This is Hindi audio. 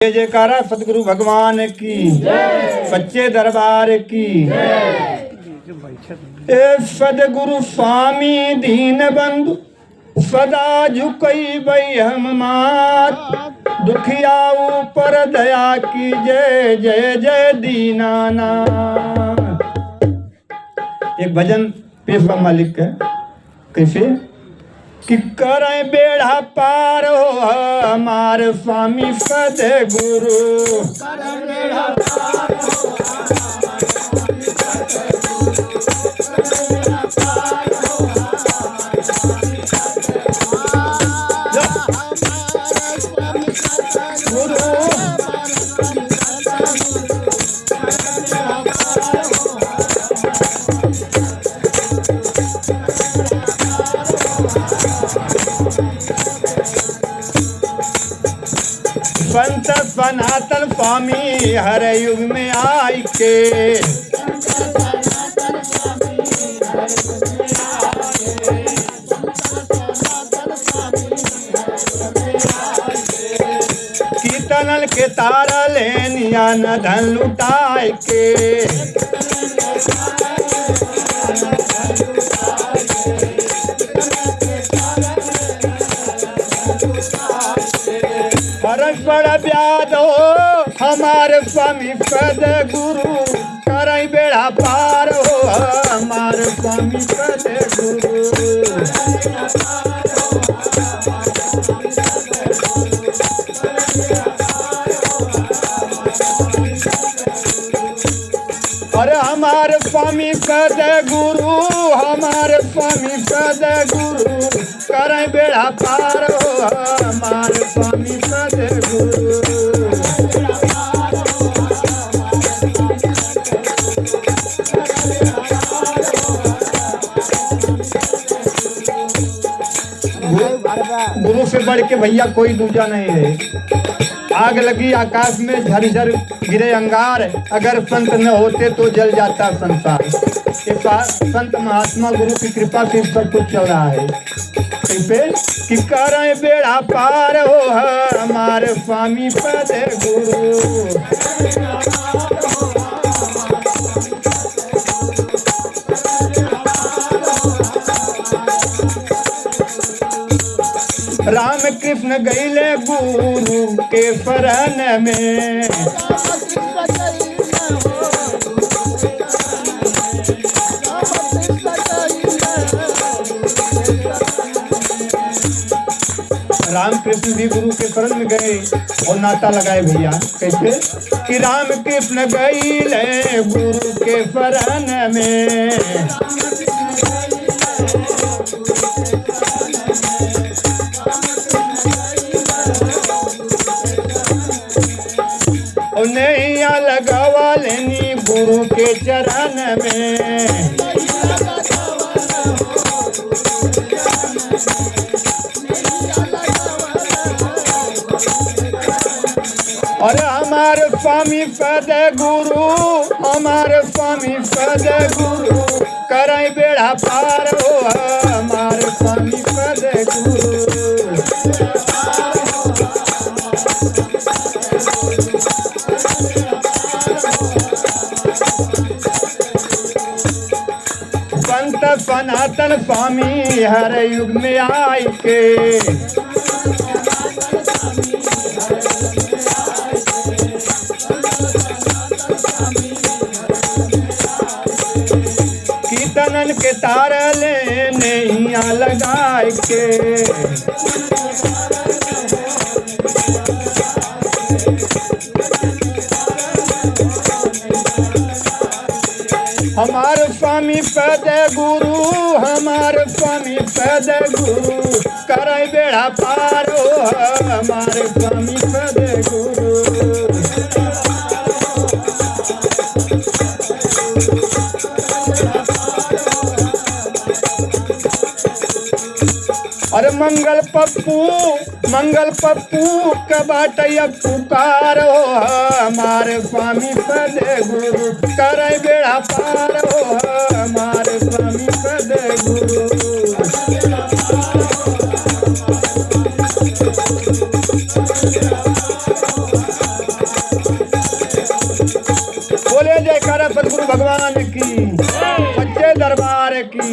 जय जयकारा सतगुरु भगवान की, सच्चे दरबार की। ए सदगुरु स्वामी दीन बंधु सदा झुकई बई हम मात, दुखिया ऊपर दया की जय जय जय दीनानाथ। एक भजन पेशवा मालिक है, कैसे कि करें बेड़ा पार हो हमारे स्वामी सदगुरु, करें बेड़ा पार हो संत सनातन स्वामी हर युग में आई के, कीर्तनल के तारा लेनिया न धन लुटाए के, परस्पर व्याध हो हमारे स्वामी सदगुरु, करई बेड़ा पार हो हमारे स्वामी सदगुरु। अरे हमारे स्वामी सदगुरु, हमारे स्वामी सदगुरु, करई बेड़ा पार हो हमारे स्वामी सदगुरु। गुरु से बढ़ के भैया कोई दूजा नहीं है। आग लगी आकाश में झरझर गिरे अंगार, अगर संत न होते तो जल जाता संसार। ये संत महात्मा गुरु की कृपा से सब कुछ चल रहा है। कैसे कि करें बेड़ा पार हो हमारे स्वामी सदगुरु, राम कृष्ण गईले गुरु के शरण में, राम कृष्ण भी गुरु के शरण में गए और नाता लगाए भैया। कैसे कि राम कृष्ण गईले गुरु के शरण में, और नैया लगावा लेनी गुरु के चरण में, और हमारे स्वामी सदगुरु, हमारे स्वामी सदगुरु, करई बेड़ा पार हो हमारे स्वामी सदगुरु। संत सनातन स्वामी हर युग में आई के, कीर्तनन के तार लेने लगाए के, हमारे स्वामी सदगुरु, हमारे स्वामी सदगुरु, करई बेड़ा पार हो हमारे स्वामी सदगुरु। अरे मंगल पप्पू कबाटैया पुकार हो हमारे स्वामी सदगुरु, करई बेड़ा पार हो हमारे स्वामी सदगुरु। जयकारा सदगुरु भगवान की, सच्चे दरबार की।